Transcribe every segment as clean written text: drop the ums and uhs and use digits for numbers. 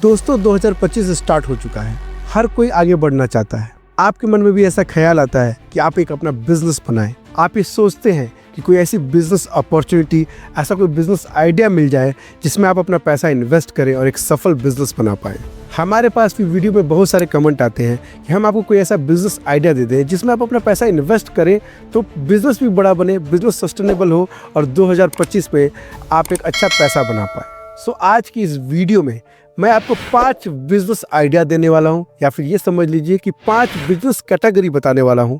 दोस्तों 2025 स्टार्ट हो चुका है। हर कोई आगे बढ़ना चाहता है। आपके मन में भी ऐसा ख्याल आता है कि आप एक अपना बिजनेस बनाएं। आप ये सोचते हैं कि कोई ऐसी बिजनेस अपॉर्चुनिटी, ऐसा कोई बिजनेस आइडिया मिल जाए जिसमें आप अपना पैसा इन्वेस्ट करें और एक सफल बिजनेस बना पाएं। हमारे पास भी वीडियो में बहुत सारे कमेंट आते हैं कि हम आपको कोई ऐसा बिजनेस आइडिया दे दें जिसमें आप अपना पैसा इन्वेस्ट करें तो बिजनेस भी बड़ा बने, बिजनेस सस्टेनेबल हो और 2025 में आप एक अच्छा पैसा बना पाए। सो आज की इस वीडियो में मैं आपको 5 बिजनेस आइडिया देने वाला हूं, या फिर ये समझ लीजिए कि 5 बिजनेस कैटेगरी बताने वाला हूं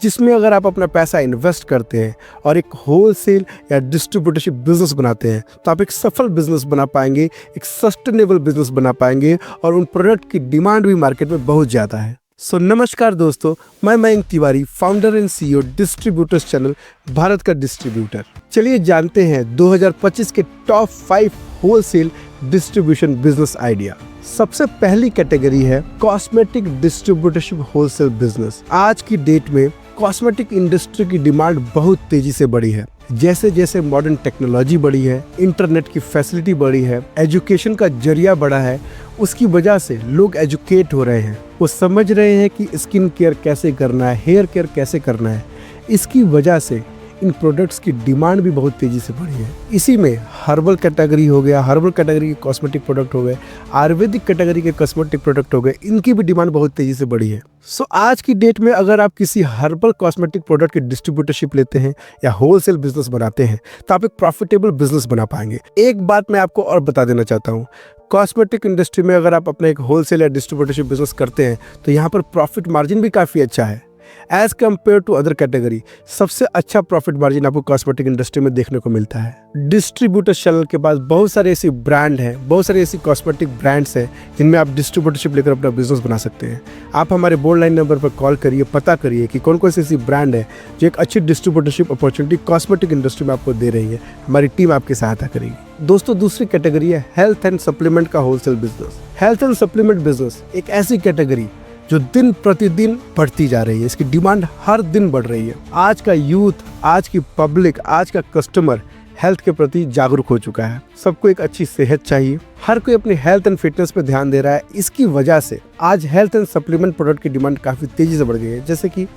जिसमें अगर आप अपना पैसा इन्वेस्ट करते हैं और एक होलसेल या डिस्ट्रीब्यूटरशिप बिजनेस बनाते हैं तो आप एक सफल बिजनेस बना पाएंगे, एक सस्टेनेबल बिजनेस बना पाएंगे और उन प्रोडक्ट की डिमांड भी मार्केट में बहुत ज़्यादा है। नमस्कार दोस्तों, मैं Mayank Tiwari, founder and CEO distributors channel Bharat का डिस्ट्रीब्यूटर। चलिए जानते हैं 2025 के top 5 wholesale distribution business idea. सबसे पहली कैटेगरी है कॉस्मेटिक डिस्ट्रीब्यूटरशिप होलसेल बिजनेस। आज की डेट में कॉस्मेटिक इंडस्ट्री की डिमांड बहुत तेजी से बढ़ी है। जैसे जैसे मॉडर्न टेक्नोलॉजी बढ़ी है, इंटरनेट की फैसिलिटी बढ़ी है, एजुकेशन का जरिया बढ़ा है, उसकी वजह से लोग एजुकेट हो रहे हैं। वो समझ रहे हैं कि स्किन केयर कैसे करना है, हेयर केयर कैसे करना है। इसकी वजह से इन प्रोडक्ट्स की डिमांड भी बहुत तेज़ी से बढ़ी है। इसी में हर्बल कैटेगरी हो गया, हर्बल कैटेगरी के कॉस्मेटिक प्रोडक्ट हो गए, आयुर्वेदिक कैटेगरी के कॉस्मेटिक प्रोडक्ट हो गए, इनकी भी डिमांड बहुत तेज़ी से बढ़ी है। आज की डेट में अगर आप किसी हर्बल कॉस्मेटिक प्रोडक्ट की डिस्ट्रीब्यूटरशिप लेते हैं या होलसेल बिजनेस बनाते हैं तो आप एक प्रॉफिटेबल बिजनेस बना पाएंगे। एक बात मैं आपको और बता देना चाहता हूँ, कॉस्मेटिक इंडस्ट्री में अगर आप अपना एक होलसेल या डिस्ट्रीब्यूटरशिप बिजनेस करते हैं तो यहाँ पर प्रॉफिट मार्जिन भी काफ़ी अच्छा है as compare to other category. सबसे अच्छा प्रॉफिट मार्जिन आपको कॉस्मेटिक इंडस्ट्री में देखने को मिलता है। डिस्ट्रीब्यूटर चैनल के पास बहुत सारे ऐसी ब्रांड हैं, बहुत सारे ऐसी कॉस्मेटिक ब्रांड्स हैं जिनमें आप डिस्ट्रीब्यूटरशिप लेकर अपना बिजनेस बना सकते हैं। आप हमारे बोर्ड लाइन नंबर पर कॉल करिए, पता करिए कि कौन कौन सी ऐसी ब्रांड है जो एक अच्छी डिस्ट्रीब्यूटरशिप अपॉर्चुनिटी कॉस्मेटिक इंडस्ट्री में आपको दे रही है। हमारी टीम आपकी सहायता करेगी। दोस्तों दूसरी कैटेगरी है हेल्थ एंड सप्लीमेंट का wholesale business. Health and supplement business एक ऐसी कैटेगरी जो दिन प्रतिदिन बढ़ती जा रही है। इसकी डिमांड हर दिन बढ़ रही है। आज का यूथ, आज की पब्लिक, आज का कस्टमर हेल्थ के प्रति जागरूक हो चुका है। सबको एक अच्छी सेहत चाहिए। हर कोई अपनी हेल्थ एंड फिटनेस पे ध्यान दे रहा है। इसकी वजह से आज हेल्थ एंड सप्लीमेंट प्रोडक्ट की डिमांड काफ़ी तेजी से बढ़ गई है। जैसे कि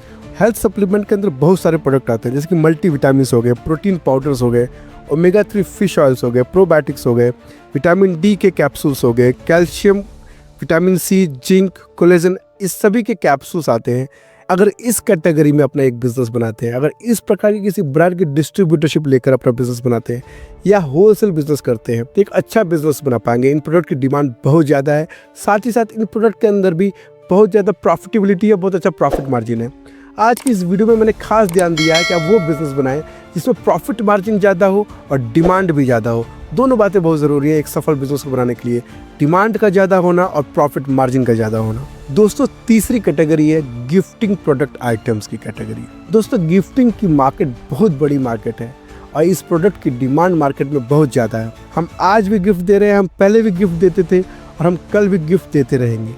हेल्थ सप्लीमेंट के अंदर बहुत सारे प्रोडक्ट आते हैं, जैसे कि मल्टीविटामिन्स हो गए, प्रोटीन पाउडर्स हो गए, ओमेगा 3 फिश ऑयल्स हो गए, प्रोबायोटिक्स हो गए, विटामिन D के कैप्सूल्स हो गए, calcium, vitamin C, zinc, collagen, इस सभी के कैप्सूल्स आते हैं। अगर इस कैटेगरी में अपना एक बिजनेस बनाते हैं, अगर इस प्रकार की किसी ब्रांड की डिस्ट्रीब्यूटरशिप लेकर अपना बिजनेस बनाते हैं या होलसेल बिजनेस करते हैं तो एक अच्छा बिजनेस बना पाएंगे। इन प्रोडक्ट की डिमांड बहुत ज़्यादा है, साथ ही साथ इन प्रोडक्ट के अंदर भी बहुत ज़्यादा प्रॉफिटेबिलिटी है, बहुत अच्छा प्रॉफिट मार्जिन है। आज की इस वीडियो में मैंने खास ध्यान दिया है कि आप वो बिजनेस बनाएं जिसमें प्रॉफिट मार्जिन ज़्यादा हो और डिमांड भी ज़्यादा हो। दोनों बातें बहुत ज़रूरी है एक सफल बिजनेस को बनाने के लिए, डिमांड का ज़्यादा होना और प्रॉफिट मार्जिन का ज़्यादा होना। दोस्तों तीसरी कैटेगरी है गिफ्टिंग प्रोडक्ट आइटम्स की कैटेगरी। दोस्तों गिफ्टिंग की मार्केट बहुत बड़ी मार्केट है और इस प्रोडक्ट की डिमांड मार्केट में बहुत ज़्यादा है। हम आज भी गिफ्ट दे रहे हैं, हम पहले भी गिफ्ट देते थे और हम कल भी गिफ्ट देते रहेंगे।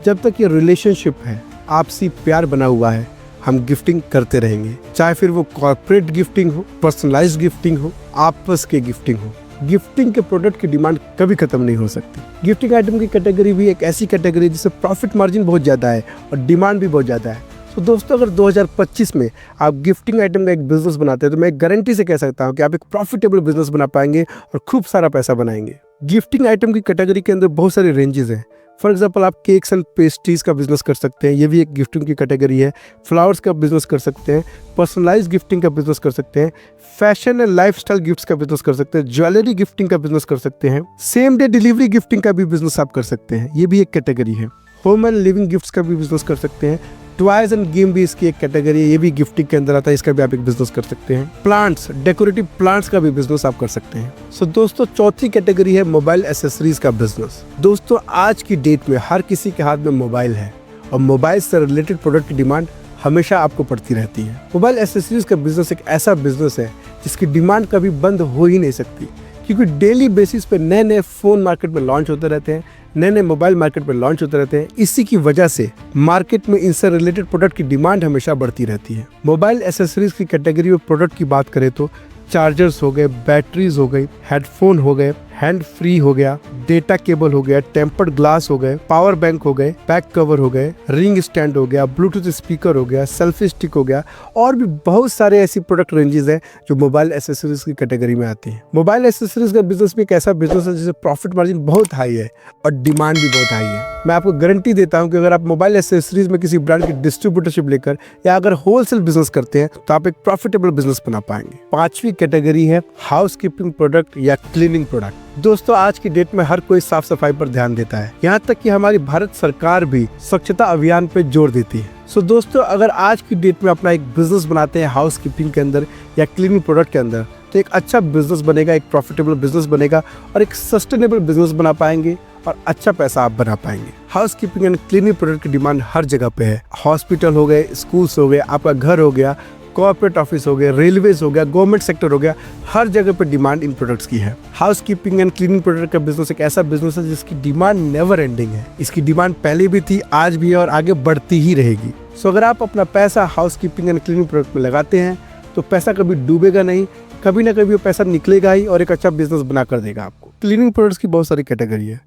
जब तक ये रिलेशनशिप है, आपसी प्यार बना हुआ है, हम गिफ्टिंग करते रहेंगे। चाहे फिर वो कॉर्पोरेट गिफ्टिंग हो, पर्सनलाइज्ड गिफ्टिंग हो, आपस के गिफ्टिंग हो, गिफ्टिंग के प्रोडक्ट की डिमांड कभी खत्म नहीं हो सकती। गिफ्टिंग आइटम की कैटेगरी भी एक ऐसी कैटेगरी है जिससे प्रॉफिट मार्जिन बहुत ज़्यादा है और डिमांड भी बहुत ज़्यादा है। तो दोस्तों अगर 2025 में आप गिफ्टिंग आइटम का एक बिजनेस बनाते हैं तो मैं गारंटी से कह सकता हूँ कि आप एक प्रॉफिटेबल बिजनेस बना पाएंगे और खूब सारा पैसा बनाएंगे। गिफ्टिंग आइटम की कैटेगरी के अंदर बहुत सारे रेंजेस हैं। फॉर एग्जाम्पल आप केक्स एंड पेस्ट्रीज का बिजनेस कर सकते हैं, ये भी एक गिफ्टिंग की कैटेगरी है। फ्लावर्स का बिजनेस कर सकते हैं, पर्सनलाइज्ड गिफ्टिंग का बिजनेस कर सकते हैं, फैशन एंड लाइफस्टाइल गिफ्ट्स का बिजनेस कर सकते हैं, ज्वेलरी गिफ्टिंग का बिजनेस कर सकते हैं, सेम डे डिलीवरी गिफ्टिंग का भी बिजनेस आप कर सकते हैं, ये भी एक कैटेगरी है। होम एंड लिविंग गिफ्ट्स का भी बिजनेस कर सकते हैं। टॉयज एंड गेम भी इसकी एक कैटेगरी है, ये भी गिफ्टिंग के अंदर आता है, इसका भी आप एक बिजनेस कर सकते हैं। प्लांट्स, डेकोरेटिव प्लांट्स का भी बिजनेस आप कर सकते हैं। दोस्तों चौथी कैटेगरी है मोबाइल एसेसरीज का बिजनेस। दोस्तों आज की डेट में हर किसी के हाथ में मोबाइल है और मोबाइल से रिलेटेड प्रोडक्ट की डिमांड हमेशा आपको पड़ती रहती है। मोबाइल एसेसरीज का बिजनेस एक ऐसा बिजनेस है जिसकी डिमांड कभी बंद हो ही नहीं सकती, क्योंकि डेली बेसिस पे नए नए फ़ोन मार्केट में लॉन्च होते रहते हैं, नए नए मोबाइल मार्केट में लॉन्च होते रहते हैं। इसी की वजह से मार्केट में इनसे रिलेटेड प्रोडक्ट की डिमांड हमेशा बढ़ती रहती है। मोबाइल एसेसरीज की कैटेगरी में प्रोडक्ट की बात करें तो चार्जर्स हो गए, बैटरीज हो गई, हेडफोन हो गए, हैंड फ्री हो गया, डेटा केबल हो गया, टेम्पर्ड ग्लास हो गए, पावर बैंक हो गए, बैक कवर हो गए, रिंग स्टैंड हो गया, ब्लूटूथ स्पीकर हो गया, सेल्फी स्टिक हो गया और भी बहुत सारे ऐसी प्रोडक्ट रेंजेस हैं जो मोबाइल एसेसरीज की कैटेगरी में आती हैं। मोबाइल एसेसरीज का बिजनेस भी एक ऐसा बिजनेस है जिससे प्रॉफिट मार्जिन बहुत हाई है और डिमांड भी बहुत हाई है। मैं आपको गारंटी देता हूं कि अगर आप मोबाइल एसेसरीज में किसी ब्रांड की डिस्ट्रीब्यूटरशिप लेकर या अगर होलसेल बिजनेस करते हैं तो आप एक प्रॉफिटेबल बिजनेस बना पाएंगे। 5वीं कैटेगरी है हाउस कीपिंग प्रोडक्ट या क्लीनिंग प्रोडक्ट। दोस्तों, आज की डेट में हर कोई साफ सफाई पर ध्यान देता है, यहाँ तक कि हमारी भारत सरकार भी स्वच्छता अभियान पे जोर देती है। सो दोस्तों, अगर आज की डेट में अपना एक बिजनेस बनाते हैं हाउस कीपिंग के अंदर या क्लीनिंग प्रोडक्ट के अंदर, तो एक अच्छा बिजनेस बनेगा, एक प्रॉफिटेबल बिजनेस बनेगा और एक सस्टेनेबल बिजनेस बना पाएंगे और अच्छा पैसा आप बना पाएंगे। House keeping and cleaning product की डिमांड हर जगह पे है। हॉस्पिटल हो गए, स्कूल्स हो गए, आपका घर हो गया, कॉर्पोरेट ऑफिस हो गया, रेलवेज हो गया, गवर्नमेंट सेक्टर हो गया, हर जगह पे डिमांड इन प्रोडक्ट्स की है। House keeping and cleaning product का बिजनेस एक ऐसा बिजनेस है जिसकी डिमांड नेवर एंडिंग है। इसकी डिमांड पहले भी थी, आज भी है और आगे बढ़ती ही रहेगी। सो अगर आप अपना पैसा house keeping and cleaning product में लगाते हैं तो पैसा कभी डूबेगा नहीं, कभी ना कभी वो पैसा निकलेगा ही और एक अच्छा बिजनेस बना कर देगा आपको। क्लीनिंग प्रोडक्ट्स की बहुत सारी कैटेगरी है।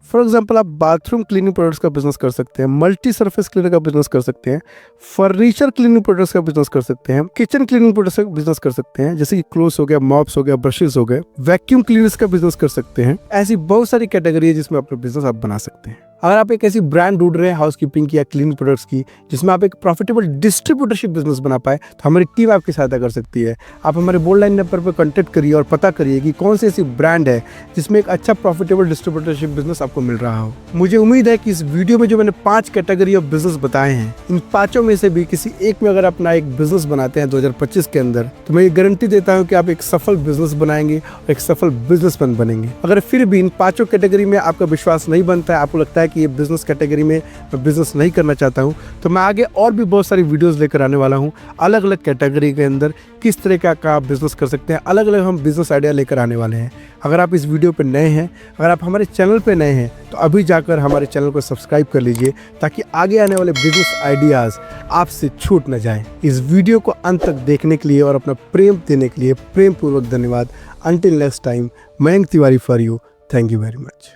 फॉर एग्जाम्पल, आप बाथरूम क्लीनिंग प्रोडक्ट्स का बिजनेस कर सकते हैं, मल्टी सरफेस क्लीनर का बिजनेस कर सकते हैं, फर्नीचर क्लीनिंग प्रोडक्ट्स का बिजनेस कर सकते हैं, किचन क्लीनिंग प्रोडक्ट्स का बिजनेस कर सकते हैं, जैसे कि क्लोथ्स हो गया, मॉप्स हो गया, ब्रशेस हो गए, वैक्यूम क्लीनर्स का बिजनेस कर सकते हैं। ऐसी बहुत सारी कैटेगरी है जिसमें अपना बिजनेस आप बना सकते हैं। अगर आप एक ऐसी ब्रांड ढूंढ रहे हैं हाउस कीपिंग की या क्लीनिंग प्रोडक्ट्स की जिसमें आप एक प्रॉफिटेबल डिस्ट्रीब्यूटरशिप बिजनेस बना पाए, तो हमारी टीम आपकी सहायता कर सकती है। आप हमारे बोल्ड लाइन नंबर पर कॉन्टैक्ट करिए और पता करिए कि कौन सी ऐसी ब्रांड है जिसमें एक अच्छा प्रॉफिटेबल डिस्ट्रीब्यूटरशिप बिजनेस आपको मिल रहा हो। मुझे उम्मीद है कि इस वीडियो में जो मैंने 5 कैटेगरी ऑफ बिजनेस बताए हैं, इन 5 में से भी किसी एक में अगर अपना एक बिजनेस बनाते हैं 2025 के अंदर, तो मैं ये गारंटी देता हूँ कि आप एक सफल बिजनेस बनाएंगे और एक सफल बिजनेसमैन बनेंगे। अगर फिर भी इन 5 कैटेगरी में आपका विश्वास नहीं बनता है, आपको लगता है कि ये बिजनेस कैटेगरी में मैं बिजनेस नहीं करना चाहता हूं, तो मैं आगे और भी बहुत सारी वीडियोस लेकर आने वाला हूं। अलग अलग कैटेगरी के अंदर किस तरह का बिजनेस कर सकते हैं, अलग अलग हम बिजनेस आइडिया लेकर आने वाले हैं। अगर आप इस वीडियो पे नए हैं, अगर आप हमारे चैनल पे नए हैं, तो अभी जाकर हमारे चैनल को सब्सक्राइब कर लीजिए ताकि आगे आने वाले बिजनेस आइडियाज आपसे छूट न जाएं। इस वीडियो को अंत तक देखने के लिए और अपना प्रेम देने के लिए प्रेम पूर्वक धन्यवाद। Until next time, Mayank Tiwari for you. Thank you very much.